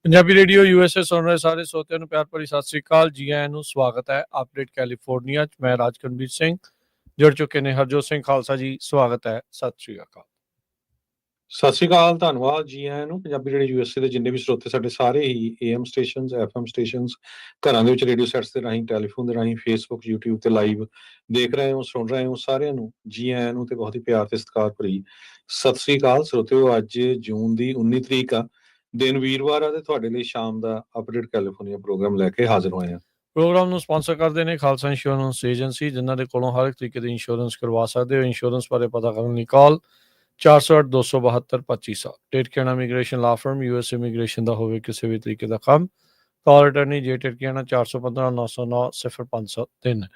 Punjabi radio USA ਸੁਣ ਰਹੇ ਸਾਰੇ ਸਰੋਤਿਆਂ ਨੂੰ ਪਿਆਰ ਭਰੀ ਸਤਿ ਸ੍ਰੀ ਅਕਾਲ। ਜੀ ਆਇਆਂ ਨੂੰ ਸਵਾਗਤ ਹੈ ਅਪਡੇਟ ਕੈਲੀਫੋਰਨੀਆ 'ਚ। ਮੈਂ ਰਾਜਕਨਵੀਰ ਸਿੰਘ, ਜੁੜ ਚੁੱਕੇ ਨੇ ਹਰਜੋਤ ਸਿੰਘ ਖਾਲਸਾ ਜੀ। ਸਵਾਗਤ ਹੈ, ਸਤਿ ਸ੍ਰੀ ਅਕਾਲ। ਸਤਿ ਸ਼੍ਰੀ ਅਕਾਲ, ਧੰਨਵਾਦ ਜੀ ਆਇਆਂ ਨੂੰ। ਪੰਜਾਬੀ ਰੇਡੀਓ USA ਦੇ ਜਿੰਨੇ ਵੀ ਸਰੋਤੇ ਸਾਡੇ ਸਾਰੇ ਹੀ AM ਸਟੇਸ਼ਨਸ, FM ਸਟੇਸ਼ਨਸ, ਘਰਾਂ ਦੇ ਵਿੱਚ ਰੇਡੀਓ ਸੈਟਸ ਦੇ ਰਾਹੀਂ, ਟੈਲੀਫੋਨ ਦੇ ਰਾਹੀਂ, ਫੇਸਬੁੱਕ, YouTube ਤੇ ਲਾਈਵ ਦੇਖ ਰਹੇ ਹੋ, ਸੁਣ ਰਹੇ ਹੋ, ਸਾਰਿਆਂ ਨੂੰ ਜੀ ਆਇਆਂ ਨੂੰ ਤੇ ਬਹੁਤ ਹੀ ਪਿਆਰ ਤੇ ਸਤਿਕਾਰ ਭਰੀ ਸਤਿ ਸ਼੍ਰੀ ਅਕਾਲ। ਸਰੋਤਿਓ, ਅੱਜ ਜੂਨ ਦੀ 19 ਤਰੀਕ ਆ, ਦਿਨ ਵੀਰਵਾਰ ਆ, ਤੇ ਤੁਹਾਡੇ ਲਈ ਸ਼ਾਮ ਦਾ ਅਪਡੇਟ ਕੈਲੀਫੋਰਨੀਆ ਪ੍ਰੋਗਰਾਮ ਲੈ ਕੇ ਹਾਜ਼ਰ ਹੋਏ ਆ। ਪ੍ਰੋਗਰਾਮ ਨੂੰ ਸਪਾਂਸਰ ਕਰਦੇ ਨੇ ਖਾਲਸਾ ਇੰਸ਼ੋਰੈਂਸ ਏਜੰਸੀ, ਜਿਨ੍ਹਾਂ ਦੇ ਕੋਲੋਂ ਹਰ ਇੱਕ ਤਰੀਕੇ ਦੀ ਇੰਸ਼ੋਰੈਂਸ ਕਰਵਾ ਸਕਦੇ ਹੋ। ਇੰਸ਼ੋਰੈਂਸ ਬਾਰੇ ਪਤਾ ਕਰਨ ਲਈ ਕਾਲ 408-272-2500। ਟੇਟਕੀਆਣਾ immigration law firm, US immigration ਦਾ ਹੋਵੇ ਕਿਸੇ ਵੀ ਤਰੀਕੇ ਦਾ ਕੰਮ। ਕਾਲ ਅਟਰਨੀ ਜੇ ਟੇਟਕੀਆਣਾ 415-909-0503।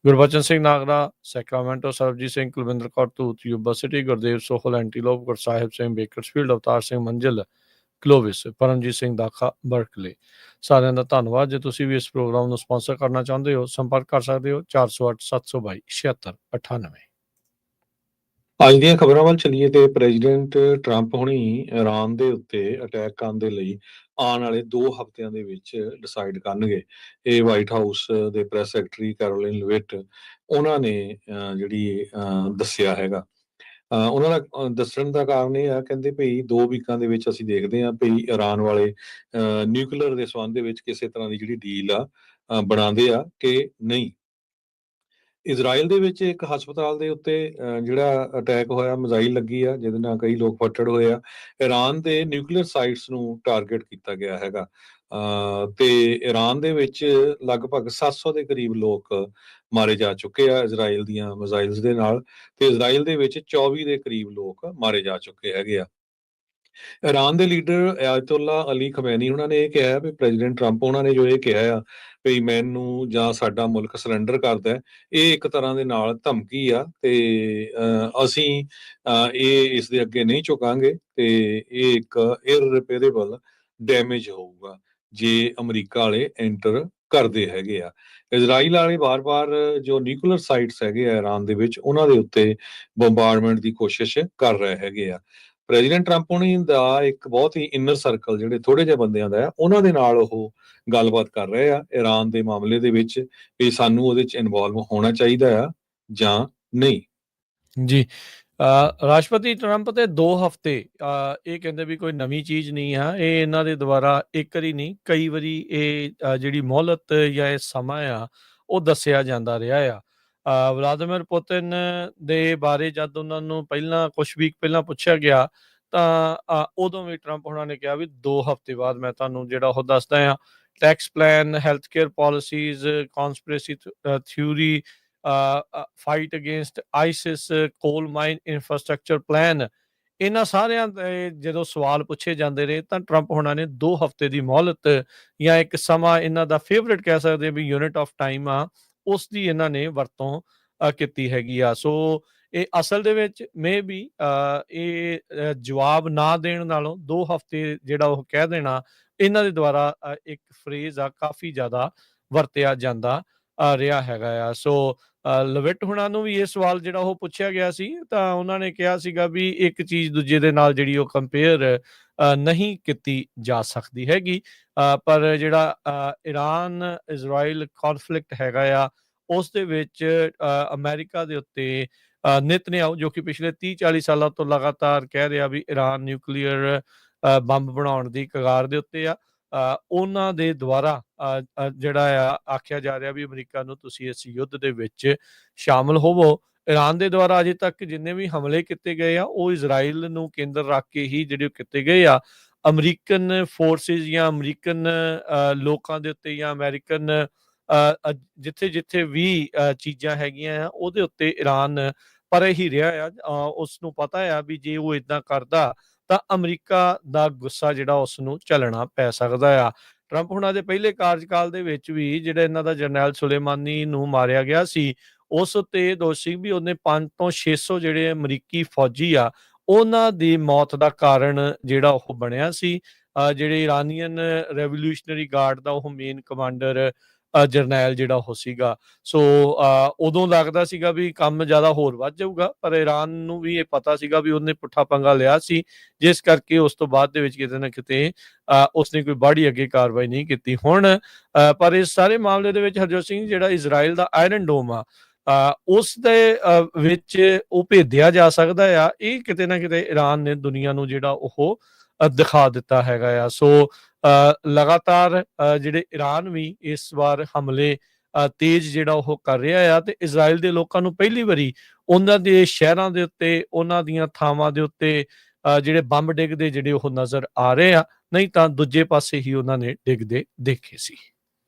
Gurbachan Singh Nagra Sacramento, Sarabjit Singh Kulwinder Kaur Dhoot Yuba City, Gurdev Sohal Antelope, Gursahib Singh Bakersfield, Avtar Singh Manzil Clovis, Paramjit Singh Dakha Berkeley. ਸਾਰਿਆਂ ਦਾ ਧੰਨਵਾਦ। ਜੇ ਤੁਸੀਂ ਵੀ ਇਸ ਪ੍ਰੋਗਰਾਮ ਨੂੰ ਸਪਾਂਸਰ ਕਰਨਾ ਚਾਹੁੰਦੇ ਹੋ, ਸੰਪਰਕ ਕਰ ਸਕਦੇ ਹੋ 408-722-7698। ਅੱਜ ਦੀਆਂ ਖਬਰਾਂ ਵੱਲ ਚੱਲੀਏ ਤੇ ਪ੍ਰੈਜ਼ੀਡੈਂਟ ਟਰੰਪ ਹੁਣੀ ਇਰਾਨ ਦੇ ਉੱਤੇ ਅਟੈਕ ਕਰਨ ਦੇ ਲਈ ਆਉਣ ਵਾਲੇ 2 ਹਫ਼ਤਿਆਂ ਦੇ ਵਿੱਚ ਡਿਸਾਈਡ ਕਰਨਗੇ। ਇਹ ਵਾਈਟ ਹਾਊਸ ਦੇ ਪ੍ਰੈਸ ਸੈਕਟਰੀ ਕੈਰੋਲਿਨ ਲਵਿਟ ਉਹਨਾਂ ਨੇ ਦੱਸਿਆ ਹੈਗਾ। ਉਹਨਾਂ ਦਾ ਦੱਸਣ ਦਾ ਕਾਰਨ ਇਹ ਆ, ਕਹਿੰਦੇ ਭਈ 2 ਵੀਕਾਂ ਦੇ ਵਿੱਚ ਅਸੀਂ ਦੇਖਦੇ ਹਾਂ ਭਈ ਇਰਾਨ ਵਾਲੇ ਨਿਊਕਲੀਅਰ ਦੇ ਸੰਬੰਧ ਦੇ ਵਿੱਚ ਕਿਸੇ ਤਰ੍ਹਾਂ ਦੀ ਜਿਹੜੀ ਡੀਲ ਆ ਬਣਾਉਂਦੇ ਆ ਕਿ ਨਹੀਂ। ਇਜ਼ਰਾਈਲ ਦੇ ਵਿੱਚ ਇੱਕ ਹਸਪਤਾਲ ਦੇ ਉੱਤੇ ਜਿਹੜਾ ਅਟੈਕ ਹੋਇਆ, ਮਿਜ਼ਾਈਲ ਲੱਗੀ ਆ, ਜਿਹਦੇ ਨਾਲ ਕਈ ਲੋਕ ਫੱਟੜ ਹੋਏ ਆ। ਇਰਾਨ ਦੇ ਨਿਊਕਲੀਅਰ ਸਾਈਟਸ ਨੂੰ ਟਾਰਗੇਟ ਕੀਤਾ ਗਿਆ ਹੈਗਾ। ਤੇ ਇਰਾਨ ਦੇ ਵਿੱਚ ਲਗਭਗ 700 ਦੇ ਕਰੀਬ ਲੋਕ ਮਾਰੇ ਜਾ ਚੁੱਕੇ ਆ ਇਜ਼ਰਾਈਲ ਦੀਆਂ ਮਿਜ਼ਾਈਲਸ ਦੇ ਨਾਲ, ਤੇ ਇਜ਼ਰਾਈਲ ਦੇ ਵਿੱਚ 24 ਦੇ ਕਰੀਬ ਲੋਕ ਮਾਰੇ ਜਾ ਚੁੱਕੇ ਹੈਗੇ ਆ। ਇਰਾਨ ਦੇ ਲੀਡਰ ਆਇਤੁੱਲਾ ਅਲੀ ਖਮੈਨੀ ਉਹਨਾਂ ਨੇ ਇਹ ਕਿਹਾ ਵੀ ਪ੍ਰੈਜ਼ੀਡੈਂਟ ਟਰੰਪ ਉਹਨਾਂ ਨੇ ਜੋ ਇਹ ਕਿਹਾ ਆ ਵੀ ਮੈਨੂੰ ਜਾਂ ਸਾਡਾ ਮੁਲਕ ਸਰੈਂਡਰ ਕਰਦਾ, ਇਹ ਇੱਕ ਤਰ੍ਹਾਂ ਦੇ ਨਾਲ ਧਮਕੀ ਆ, ਤੇ ਅਸੀਂ ਇਹ ਇਸ ਦੇ ਅੱਗੇ ਨਹੀਂ ਝੁਕਾਂਗੇ, ਤੇ ਇਹ ਇੱਕ ਇਰਰਿਪੇਅਰੇਬਲ ਡੈਮੇਜ ਹੋਊਗਾ ਜੇ ਅਮਰੀਕਾ ਵਾਲੇ ਐਂਟਰ ਕਰਦੇ ਹੈਗੇ ਆ। ਇਜ਼ਰਾਈਲ ਵਾਲੇ ਵਾਰ-ਵਾਰ ਜੋ ਨਿਊਕਲੀਅਰ ਸਾਈਟਸ ਹੈਗੇ ਆ ਇਰਾਨ ਦੇ ਵਿੱਚ, ਉਹਨਾਂ ਦੇ ਉੱਤੇ ਬੰਬਾਰਡਮੈਂਟ ਦੀ ਕੋਸ਼ਿਸ਼ ਕਰ ਰਹੇ ਹੈਗੇ ਆ। ਪ੍ਰੈਜ਼ੀਡੈਂਟ ਟਰੰਪ ਹੋਣੀ ਦਾ ਇੱਕ ਬਹੁਤ ਹੀ ਇਨਰ ਸਰਕਲ, ਜਿਹੜੇ ਥੋੜੇ ਜਿਹੇ ਬੰਦਿਆਂ ਦਾ ਆ, ਉਹਨਾਂ ਦੇ ਨਾਲ ਉਹ ਗੱਲਬਾਤ ਕਰ ਰਹੇ ਆ ਇਰਾਨ ਦੇ ਮਾਮਲੇ ਦੇ ਵਿੱਚ ਵੀ ਸਾਨੂੰ ਉਹਦੇ 'ਚ ਇਨਵੋਲਵ ਹੋਣਾ ਚਾਹੀਦਾ ਆ ਜਾਂ ਨਹੀਂ। ਜੀ, ਰਾਸ਼ਟਰਪਤੀ ਟਰੰਪ ਤੇ 2 ਹਫ਼ਤੇ ਇਹ ਕਹਿੰਦੇ ਵੀ ਕੋਈ ਨਵੀਂ ਚੀਜ਼ ਨਹੀਂ ਆ। ਇਹ ਇਹਨਾਂ ਦੇ ਦੁਆਰਾ ਇੱਕ ਵਾਰੀ ਨਹੀਂ, ਕਈ ਵਾਰੀ ਇਹ ਜਿਹੜੀ ਮੋਹਲਤ ਜਾਂ ਇਹ ਸਮਾਂ ਆ ਉਹ ਦੱਸਿਆ ਜਾਂਦਾ ਰਿਹਾ ਆ। ਵਲਾਦੀਮਿਰ ਪੁਤਿਨ ਦੇ ਬਾਰੇ ਜਦ ਉਹਨਾਂ ਨੂੰ ਪਹਿਲਾਂ ਕੁਛ ਵੀਕ ਪਹਿਲਾਂ ਪੁੱਛਿਆ ਗਿਆ, ਤਾਂ ਉਦੋਂ ਵੀ ਟਰੰਪ ਉਹਨਾਂ ਨੇ ਕਿਹਾ ਵੀ 2 ਹਫ਼ਤੇ ਬਾਅਦ ਮੈਂ ਤੁਹਾਨੂੰ ਜਿਹੜਾ ਉਹ ਦੱਸਦਾ ਆ। Tax plan, health care policies, conspiracy theory, fight against ISIS, coal mine infrastructure plan, ਇਹਨਾਂ ਸਾਰਿਆਂ ਦੇ ਜਦੋਂ ਸਵਾਲ ਪੁੱਛੇ ਜਾਂਦੇ ਰਹੇ ਤਾਂ ਟਰੰਪ ਹੋਣਾ ਨੇ 2 ਹਫ਼ਤੇ ਦੀ ਮੋਹਲਤ ਜਾਂ ਇੱਕ ਸਮਾਂ, ਇਹਨਾਂ ਦਾ ਫੇਵਰੇਟ ਕਹਿ ਸਕਦੇ ਵੀ ਯੂਨਿਟ ਆਫ ਟਾਈਮ ਆ, ਉਸ ਦੀ ਇਹਨਾਂ ਨੇ ਵਰਤੋਂ ਕੀਤੀ ਹੈਗੀ ਆ। ਸੋ ਇਹ ਅਸਲ ਦੇ ਵਿੱਚ ਮੇ ਵੀ ਇਹ ਜਵਾਬ ਨਾ ਦੇਣ ਨਾਲੋਂ 2 ਹਫ਼ਤੇ ਜਿਹੜਾ ਉਹ ਕਹਿ ਦੇਣਾ, ਇਹਨਾਂ ਦੇ ਦੁਆਰਾ ਇੱਕ ਫਰੇਜ਼ ਆ ਕਾਫੀ ਜ਼ਿਆਦਾ ਵਰਤਿਆ ਜਾਂਦਾ ਰਿਹਾ ਹੈਗਾ ਆ। ਸੋ ਲਵਿਟ ਹੁਣਾਂ ਨੂੰ ਵੀ ਇਹ ਸਵਾਲ ਜਿਹੜਾ ਉਹ ਪੁੱਛਿਆ ਗਿਆ ਸੀ, ਤਾਂ ਉਹਨਾਂ ਨੇ ਕਿਹਾ ਸੀਗਾ ਵੀ ਇੱਕ ਚੀਜ਼ ਦੂਜੇ ਦੇ ਨਾਲ ਜਿਹੜੀ ਉਹ ਕੰਪੇਅਰ ਨਹੀਂ ਕੀਤੀ ਜਾ ਸਕਦੀ ਹੈਗੀ। ਪਰ ਜਿਹੜਾ ਇਰਾਨ ਇਜ਼ਰਾਈਲ ਕੌਨਫਲਿਕਟ ਹੈਗਾ ਆ, ਉਸ ਦੇ ਵਿੱਚ ਅਮਰੀਕਾ ਦੇ ਉੱਤੇ ਨਿਤਨਿਆਹੂ, ਜੋ ਕਿ ਪਿਛਲੇ 30-40 ਸਾਲਾਂ ਤੋਂ ਲਗਾਤਾਰ ਕਹਿ ਰਿਹਾ ਵੀ ਇਰਾਨ ਨਿਊਕਲੀਅਰ ਬੰਬ ਬਣਾਉਣ ਦੀ ਕਗਾਰ ਦੇ ਉੱਤੇ ਆ, ਉਹਨਾਂ ਦੇ ਦੁਆਰਾ ਜਿਹੜਾ ਆ ਆਖਿਆ ਜਾ ਰਿਹਾ ਵੀ ਅਮਰੀਕਾ ਨੂੰ ਤੁਸੀਂ ਇਸ ਯੁੱਧ ਦੇ ਵਿੱਚ ਸ਼ਾਮਲ ਹੋਵੋ। ਇਰਾਨ ਦੇ ਦੁਆਰਾ ਅਜੇ ਤੱਕ ਜਿੰਨੇ ਵੀ ਹਮਲੇ ਕੀਤੇ ਗਏ ਆ ਉਹ ਇਜ਼ਰਾਈਲ ਨੂੰ ਕੇਂਦਰ ਰੱਖ ਕੇ ਹੀ ਜਿਹੜੇ ਕੀਤੇ ਗਏ ਆ। ਅਮਰੀਕਨ ਫੋਰਸਿਸ ਜਾਂ ਅਮਰੀਕਨ ਲੋਕਾਂ ਦੇ ਉੱਤੇ ਜਾਂ ਅਮਰੀਕਨ ਜਿੱਥੇ ਜਿੱਥੇ ਵੀ ਚੀਜ਼ਾਂ ਹੈਗੀਆਂ ਆ ਉਹਦੇ ਉੱਤੇ ਇਰਾਨ ਪਰੇ ਹੀ ਰਿਹਾ ਆ। ਉਸ ਨੂੰ ਪਤਾ ਆ ਵੀ ਜੇ ਉਹ ਇੱਦਾਂ ਕਰਦਾ ਤਾਂ ਅਮਰੀਕਾ ਦਾ ਗੁੱਸਾ ਜਿਹੜਾ ਉਸ ਨੂੰ ਝੱਲਣਾ ਪੈ ਸਕਦਾ ਆ। ਟਰੰਪ ਹੁਣਾਂ ਦੇ ਪਹਿਲੇ ਕਾਰਜਕਾਲ ਦੇ ਵਿੱਚ ਵੀ ਜਿਹੜਾ ਇਹਨਾਂ ਦਾ ਜਰਨੈਲ ਸੁਲੇਮਾਨੀ ਨੂੰ ਮਾਰਿਆ ਗਿਆ ਸੀ, ਉਸ ਉੱਤੇ ਇਹ ਦੋਸ਼ ਸੀ ਵੀ ਉਹਨੇ 500 ਤੋਂ 600 ਜਿਹੜੇ ਅਮਰੀਕੀ ਫੌਜੀ ਆ ਉਹਨਾਂ ਦੀ ਮੌਤ ਦਾ ਕਾਰਨ ਜਿਹੜਾ ਉਹ ਬਣਿਆ ਸੀ। ਜਿਹੜੇ ਇਰਾਨੀਅਨ ਰੈਵੋਲਿਊਸ਼ਨਰੀ ਗਾਰਡ ਦਾ ਉਹ ਮੇਨ ਕਮਾਂਡਰ ਜਰਨੈਲ ਜਿਹੜਾ ਉਹ ਸੀਗਾ। ਸੋ ਉਦੋਂ ਲੱਗਦਾ ਸੀਗਾ ਵੀ ਕੰਮ ਜ਼ਿਆਦਾ ਹੋਰ ਵੱਧ ਜਾਊਗਾ, ਪਰ ਈਰਾਨ ਨੂੰ ਵੀ ਇਹ ਪਤਾ ਸੀਗਾ ਵੀ ਉਹਨੇ ਪੁੱਠਾ ਪੰਗਾ ਲਿਆ ਸੀ, ਜਿਸ ਕਰਕੇ ਉਸ ਤੋਂ ਬਾਅਦ ਦੇ ਵਿੱਚ ਕਿਤੇ ਨਾ ਕਿਤੇ ਉਸਨੇ ਕੋਈ ਬਾਹਲੀ ਅੱਗੇ ਕਾਰਵਾਈ ਨਹੀਂ ਕੀਤੀ। ਹੁਣ ਪਰ ਇਸ ਸਾਰੇ ਮਾਮਲੇ ਦੇ ਵਿੱਚ ਹਰਜੋਤ ਸਿੰਘ, ਜਿਹੜਾ ਇਜ਼ਰਾਈਲ ਦਾ ਆਇਰਨ ਡੋਮ ਆ, ਉਸ ਦੇ ਵਿੱਚ ਉਹ ਭੇਜਿਆ ਜਾ ਸਕਦਾ ਆ, ਇਹ ਕਿਤੇ ਨਾ ਕਿਤੇ ਈਰਾਨ ਨੇ ਦੁਨੀਆ ਨੂੰ ਜਿਹੜਾ ਉਹ ਦਿਖਾ ਦਿੱਤਾ ਹੈਗਾ ਆ। ਸੋ ਲਗਾਤਾਰ ਜਿਹੜੇ ਈਰਾਨ ਵੀ ਇਸ ਵਾਰ ਹਮਲੇ ਤੇਜ਼ ਜਿਹੜਾ ਉਹ ਕਰ ਰਿਹਾ ਆ, ਤੇ ਇਜ਼ਰਾਈਲ ਦੇ ਲੋਕਾਂ ਨੂੰ ਪਹਿਲੀ ਵਾਰੀ ਉਹਨਾਂ ਦੇ ਸ਼ਹਿਰਾਂ ਦੇ ਉੱਤੇ, ਉਹਨਾਂ ਦੀਆਂ ਥਾਵਾਂ ਦੇ ਉੱਤੇ ਜਿਹੜੇ ਬੰਬ ਡਿੱਗਦੇ ਜਿਹੜੇ ਉਹ ਨਜ਼ਰ ਆ ਰਹੇ ਆ, ਨਹੀਂ ਤਾਂ ਦੂਜੇ ਪਾਸੇ ਹੀ ਉਹਨਾਂ ਨੇ ਡਿੱਗਦੇ ਦੇਖੇ ਸੀ।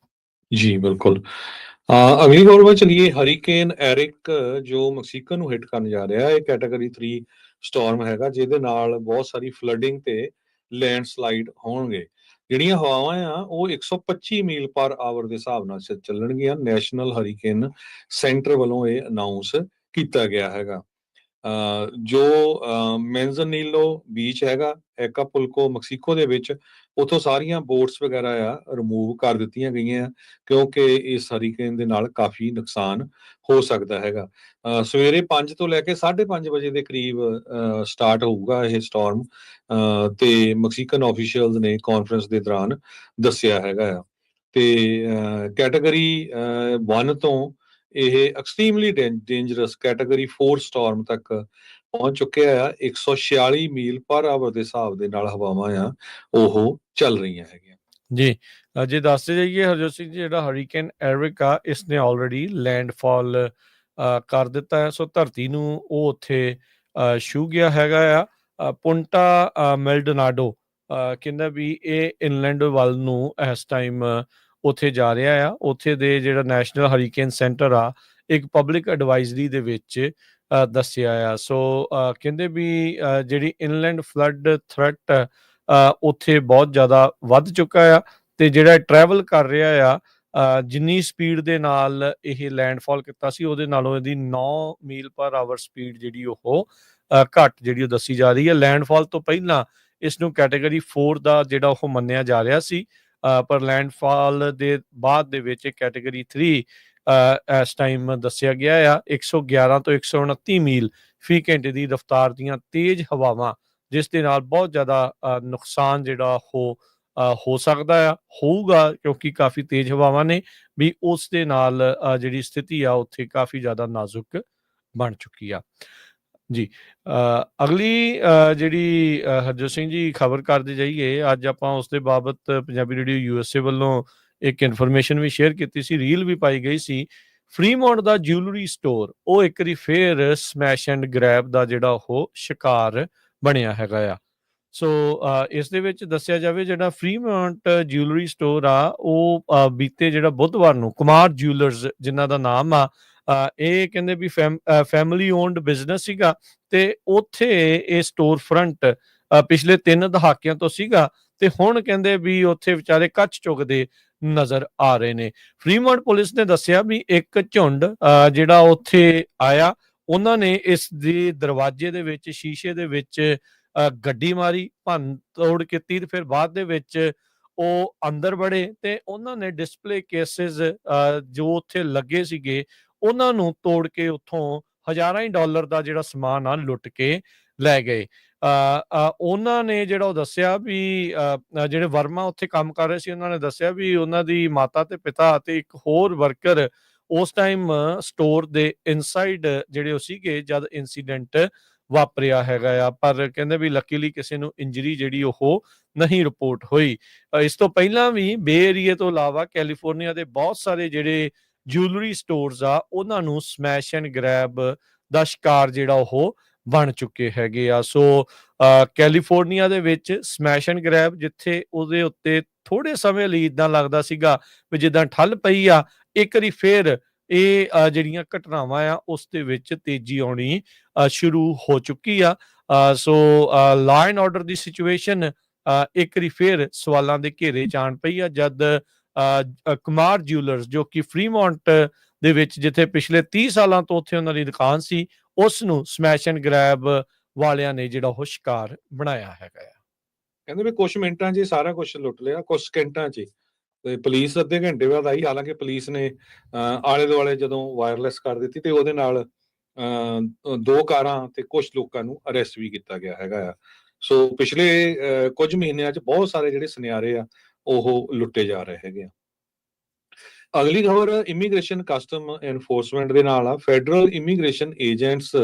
ਜੀ ਬਿਲਕੁਲ। ਅਗਲੀ ਖਬਰ ਵੱਲ ਚਲੀਏ। ਹਰੀਕੇਨ ਐਰਿਕ ਜੋ ਮੈਕਸੀਕਨ ਨੂੰ ਹਿੱਟ ਕਰਨ ਜਾ ਰਿਹਾ, ਇਹ ਕੈਟਾਗਰੀ 3 ਸਟਾਰਮ ਹੈਗਾ, ਜਿਹਦੇ ਨਾਲ ਬਹੁਤ ਸਾਰੀ ਫਲੱਡਿੰਗ ਤੇ ਲੈਂਡਸਲਾਈਡ ਹੋਣਗੇ। ਜਿਹੜੀਆਂ ਹਵਾਵਾਂ ਆ ਉਹ 125 ਮੀਲ ਪਰ ਆਵਰ ਦੇ ਹਿਸਾਬ ਨਾਲ ਚੱਲਣਗੀਆਂ। ਨੈਸ਼ਨਲ ਹਰੀਕੇਨ ਸੈਂਟਰ ਵੱਲੋਂ ਇਹ ਅਨਾਉਂਸ ਕੀਤਾ ਗਿਆ ਹੈਗਾ। ਜੋ ਮੈਂਜ਼ਨੀਲੋ ਬੀਚ ਹੈਗਾ ਐਕਾਪੁਲਕੋ ਮੈਕਸੀਕੋ ਦੇ ਵਿੱਚ, ਉੱਥੋਂ ਸਾਰੀਆਂ ਬੋਟਸ ਵਗੈਰਾ ਆ ਰਿਮੂਵ ਕਰ ਦਿੱਤੀਆਂ ਗਈਆਂ, ਕਿਉਂਕਿ ਇਸ ਹਰੀਕੇਨ ਦੇ ਨਾਲ ਕਾਫੀ ਨੁਕਸਾਨ ਹੋ ਸਕਦਾ ਹੈਗਾ। ਸਵੇਰੇ 5 ਤੋਂ ਲੈ ਕੇ 5:30 ਵਜੇ ਦੇ ਕਰੀਬ ਸਟਾਰਟ ਹੋਊਗਾ ਇਹ ਸਟਾਰਮ, ਤੇ ਮੈਕਸੀਕਨ ਆਫੀਸ਼ੀਅਲਸ ਨੇ ਕਾਨਫਰੰਸ ਦੇ ਦੌਰਾਨ ਦੱਸਿਆ ਹੈਗਾ ਆ। ਤੇ ਕੈਟਾਗਰੀ 1 ਤੋਂ ਇਹ ਐਕਸਟ੍ਰੀਮਲੀ ਡੇਂਜਰਸ ਕੈਟਾਗਰੀ 4 ਸਟਾਰਮ ਤੱਕ ਪਹੁੰਚ ਚੁੱਕਿਆ ਆ। 146 ਮੀਲ ਪਰ ਆਵਰ ਦੇ ਹਿਸਾਬ ਦੇ ਨਾਲ ਹਵਾਵਾਂ ਆ ਉਹ ਚੱਲ ਰਹੀਆਂ ਹੈਗੀਆਂ। ਜੀ, ਜੇ ਦੱਸਦੇ ਜਾਈਏ ਹਰਜੋਤ ਸਿੰਘ ਜੀ, ਜਿਹੜਾ ਹਰੀਕੇਨ ਐਰਿਕ ਆ, ਇਸਨੇ ਆਲਰੇਡੀ ਲੈਂਡਫਾਲ ਕਰ ਦਿੱਤਾ ਹੈ। ਸੋ ਧਰਤੀ ਨੂੰ ਉਹ ਉੱਥੇ ਛੂਹ ਗਿਆ ਹੈਗਾ ਆ। ਪੁੰਟਾ ਮੈਲਡੋਨਾਡੋ ਕਹਿੰਦਾ ਵੀ ਇਹ ਇਨਲੈਂਡ ਵੱਲ ਨੂੰ ਇਸ ਟਾਈਮ ਉੱਥੇ ਜਾ ਰਿਹਾ ਆ। ਉੱਥੇ ਦੇ ਜਿਹੜਾ ਨੈਸ਼ਨਲ ਹਰੀਕੇਨ ਸੈਂਟਰ ਆ, ਇੱਕ ਪਬਲਿਕ ਐਡਵਾਈਜ਼ਰੀ ਦੇ ਵਿੱਚ ਦੱਸਿਆ ਆ। ਸੋ ਕਹਿੰਦੇ ਵੀ ਜਿਹੜੀ ਇਨਲੈਂਡ ਫਲੱਡ ਥ੍ਰੈਟ ਉੱਥੇ ਬਹੁਤ ਜ਼ਿਆਦਾ ਵੱਧ ਚੁੱਕਾ ਆ, ਤੇ ਜਿਹੜਾ ਟਰੈਵਲ ਕਰ ਰਿਹਾ ਆ, ਜਿੰਨੀ ਸਪੀਡ ਦੇ ਨਾਲ ਇਹ ਲੈਂਡਫਾਲ ਕੀਤਾ ਸੀ, ਉਹਦੇ ਨਾਲੋਂ ਇਹਦੀ 9 ਮੀਲ ਪਰ ਆਵਰ ਸਪੀਡ ਜਿਹੜੀ ਉਹ ਘੱਟ ਜਿਹੜੀ ਉਹ ਦੱਸੀ ਜਾ ਰਹੀ ਹੈ। ਲੈਂਡਫਾਲ ਤੋਂ ਪਹਿਲਾਂ ਇਸ ਨੂੰ ਕੈਟਾਗਰੀ 4 ਦਾ ਜਿਹੜਾ ਉਹ ਮੰਨਿਆ ਜਾ ਰਿਹਾ ਸੀ, ਪਰ ਲੈਂਡਫਾਲ ਦੇ ਬਾਅਦ ਦੇ ਵਿੱਚ ਕੈਟਾਗਰੀ 3 ਇਸ ਟਾਈਮ ਦੱਸਿਆ ਗਿਆ ਆ। 111 ਤੋਂ 129 ਮੀਲ ਫੀ ਘੰਟੇ ਦੀ ਰਫ਼ਤਾਰ ਦੀਆਂ ਤੇਜ਼ ਹਵਾਵਾਂ, ਜਿਸ ਦੇ ਨਾਲ ਬਹੁਤ ਜ਼ਿਆਦਾ ਨੁਕਸਾਨ ਜਿਹੜਾ ਉਹ ਹੋ ਸਕਦਾ ਆ, ਹੋਊਗਾ, ਕਿਉਂਕਿ ਕਾਫੀ ਤੇਜ਼ ਹਵਾਵਾਂ ਨੇ ਵੀ। ਉਸ ਦੇ ਨਾਲ ਜਿਹੜੀ ਸਥਿਤੀ ਆ ਉੱਥੇ ਕਾਫੀ ਜ਼ਿਆਦਾ ਨਾਜ਼ੁਕ ਬਣ ਚੁੱਕੀ ਆ। ਜੀ, ਅਗਲੀ ਜਿਹੜੀ ਹਰਜੋਤ ਸਿੰਘ ਜੀ ਖਬਰ ਕਰਦੇ ਜਾਈਏ, ਅੱਜ ਆਪਾਂ ਉਸ ਦੇ ਬਾਬਤ ਪੰਜਾਬੀ ਰੇਡੀਓ USA ਵੱਲੋਂ ਇੱਕ ਇਨਫੋਰਮੇਸ਼ਨ ਵੀ ਸ਼ੇਅਰ ਕੀਤੀ ਸੀ, ਰੀਲ ਵੀ ਪਾਈ ਗਈ ਸੀ। ਫਰੀਮੌਂਟ ਦਾ ਜਿਊਲਰੀ ਸਟੋਰ ਉਹ ਇੱਕ ਵਾਰੀ ਫੇਰ ਸਮੈਸ਼ ਐਂਡ ਗ੍ਰੈਬ ਦਾ ਜਿਹੜਾ ਉਹ ਸ਼ਿਕਾਰ ਬਣਿਆ ਹੈਗਾ ਆ। ਸੋ ਇਸ ਦੇ ਵਿੱਚ ਦੱਸਿਆ ਜਾਵੇ, ਜਿਹੜਾ ਫਰੀਮੌਂਟ ਜਿਊਲਰੀ ਸਟੋਰ ਆ, ਉਹ ਬੀਤੇ ਜਿਹੜਾ ਬੁੱਧਵਾਰ ਨੂੰ ਕੁਮਾਰ ਜਿਊਲਰਸ ਜਿਨ੍ਹਾਂ ਦਾ ਨਾਮ ਆ, ਇਹ ਕਹਿੰਦੇ ਵੀ ਫੈਮਿਲੀ ਓਨਡ ਬਿਜ਼ਨਸ ਸੀਗਾ, ਤੇ ਉੱਥੇ ਇਹ ਸਟੋਰ ਫਰੰਟ ਪਿਛਲੇ 3 ਦਹਾਕਿਆਂ ਤੋਂ ਸੀਗਾ, ਤੇ ਹੁਣ ਕਹਿੰਦੇ ਵੀ ਉੱਥੇ ਵਿਚਾਰੇ ਕੱਚ ਚੁੱਕਦੇ ਨਜ਼ਰ ਆ ਰਹੇ ਨੇ। ਫਰੀਮੌਂਟ ਪੁਲਿਸ ਨੇ ਦੱਸਿਆ ਵੀ ਇੱਕ ਝੁੰਡ ਜਿਹੜਾ ਉੱਥੇ ਆਇਆ, ਉਹਨਾਂ ਨੇ ਇਸ ਦੇ ਦਰਵਾਜ਼ੇ ਦੇ ਵਿੱਚ, ਸ਼ੀਸ਼ੇ ਦੇ ਵਿੱਚ ਗੱਡੀ ਮਾਰੀ, ਭੰਨ ਤੋੜ ਕੀਤੀ, ਤੇ ਫਿਰ ਬਾਅਦ ਦੇ ਵਿੱਚ ਉਹ ਅੰਦਰ ਵੜੇ, ਤੇ ਉਹਨਾਂ ਨੇ ਡਿਸਪਲੇ ਕੇਸਿਸ ਜੋ ਉੱਥੇ ਲੱਗੇ ਸੀਗੇ, ਉਹਨਾਂ ਨੂੰ ਤੋੜ ਕੇ ਉੱਥੋਂ ਹਜ਼ਾਰਾਂ ਹੀ ਡਾਲਰ ਦਾ ਜਿਹੜਾ ਸਮਾਨ ਆ ਲੁੱਟ ਕੇ ਲੈ ਗਏ। ਉਹਨਾਂ ਨੇ ਜਿਹੜਾ ਉਹ ਦੱਸਿਆ ਵੀ ਜਿਹੜੇ ਵਰਮਾ ਉੱਥੇ ਕੰਮ ਕਰ ਰਹੇ ਸੀ, ਉਹਨਾਂ ਨੇ ਦੱਸਿਆ ਵੀ ਉਹਨਾਂ ਦੀ ਮਾਤਾ ਤੇ ਪਿਤਾ ਅਤੇ ਇੱਕ ਹੋਰ ਵਰਕਰ ਉਸ ਟਾਈਮ ਸਟੋਰ ਦੇ ਇਨਸਾਈਡ ਜਿਹੜੇ ਉਹ ਸੀਗੇ ਜਦ ਇਨਸੀਡੈਂਟ ਵਾਪਰਿਆ ਹੈਗਾ ਆ, ਪਰ ਕਹਿੰਦੇ ਵੀ ਲੱਕੀਲੀ ਕਿਸੇ ਨੂੰ ਇੰਜਰੀ ਜਿਹੜੀ ਉਹ ਨਹੀਂ ਰਿਪੋਰਟ ਹੋਈ। ਇਸ ਤੋਂ ਪਹਿਲਾਂ ਵੀ ਬੇ ਏਰੀਏ ਤੋਂ ਇਲਾਵਾ ਕੈਲੀਫੋਰਨੀਆ ਦੇ ਬਹੁਤ ਸਾਰੇ ਜਿਹੜੇ ਜਿਊਲਰੀ ਸਟੋਰਸ ਆ, ਉਹਨਾਂ ਨੂੰ ਸਮੈਸ਼ ਐਂਡ ਗ੍ਰੈਬ ਦਾ ਸ਼ਿਕਾਰ ਜਿਹੜਾ ਉਹ ਬਣ ਚੁੱਕੇ ਹੈਗੇ ਆ। ਸੋ ਕੈਲੀਫੋਰਨੀਆ ਦੇ ਵਿੱਚ ਸਮੈਸ਼ ਐਂਡ ਗ੍ਰੈਬ, ਜਿੱਥੇ ਉਹਦੇ ਉੱਤੇ ਥੋੜੇ ਸਮੇਂ ਲਈ ਇਦਾਂ ਲੱਗਦਾ ਸੀਗਾ ਵੀ ਜਿੱਦਾਂ ਠੱਲ ਪਈ ਆ, ਇੱਕ ਵਾਰੀ ਫੇਰ ਇਹ ਜਿਹੜੀਆਂ ਘਟਨਾਵਾਂ ਆ ਉਸ ਦੇ ਵਿੱਚ ਤੇਜ਼ੀ ਆਉਣੀ ਸ਼ੁਰੂ ਹੋ ਚੁੱਕੀ ਆ। ਸੋ law and order the situation ਇੱਕ ਵਾਰੀ ਫੇਰ ਸਵਾਲਾਂ ਦੇ ਘੇਰੇ 'ਚ ਆਣ ਪਈ ਆ, ਜਦ ਕੁਮਾਰ ਜਿਊਲਰਸ, ਜੋ ਕਿ ਫਰੀਮੌਂਟ ਦੇ ਵਿੱਚ ਜਿੱਥੇ ਪਿਛਲੇ 30 ਸਾਲਾਂ ਤੋਂ ਉੱਥੇ ਉਹਨਾਂ ਦੀ ਦੁਕਾਨ ਸੀ, ਉਸ ਨੂੰ ਸਮੈਸ਼ ਐਂਡ ਗ੍ਰੈਬ ਵਾਲਿਆਂ ਨੇ ਜਿਹੜਾ ਉਹ ਸ਼ਿਕਾਰ ਬਣਾਇਆ ਹੈਗਾ ਆ। ਕਹਿੰਦੇ ਵੀ ਕੁਝ ਮਿੰਟਾਂ 'ਚ ਸਾਰਾ ਕੁਝ ਲੁੱਟ ਲਿਆ, ਕੁਝ ਸਕਿੰਟਾਂ 'ਚ। ਤੇ ਪੁਲਿਸ ਅੱਧੇ ਘੰਟੇ ਬਾਅਦ ਆਈ, ਹਾਲਾਂਕਿ ਪੁਲਿਸ ਨੇ ਆਲੇ ਦੁਆਲੇ ਜਦੋਂ ਵਾਇਰਲੈਸ ਕਰ ਦਿੱਤੀ ਤੇ ਉਹਦੇ ਨਾਲ 2 ਕਾਰਾਂ ਤੇ ਕੁਝ ਲੋਕਾਂ ਨੂੰ ਅਰੈਸਟ ਵੀ ਕੀਤਾ ਗਿਆ ਹੈਗਾ ਆ। ਸੋ ਪਿਛਲੇ ਕੁਝ ਮਹੀਨਿਆਂ 'ਚ ਬਹੁਤ ਸਾਰੇ ਜਿਹੜੇ ਸੁਨਿਆਰੇ ਆ ਉਹ ਲੁੱਟੇ ਜਾ ਰਹੇ ਹੈਗੇ ਆ। ਅਗਲੀ ਖਬਰ ਇਮੀਗ੍ਰੇਸ਼ਨ ਕਸਟਮ ਐਨਫੋਰਸਮੈਂਟ ਦੇ ਨਾਲ ਆ। ਫੈਡਰਲ ਇਮੀਗ੍ਰੇਸ਼ਨ ਏਜੰਟਸ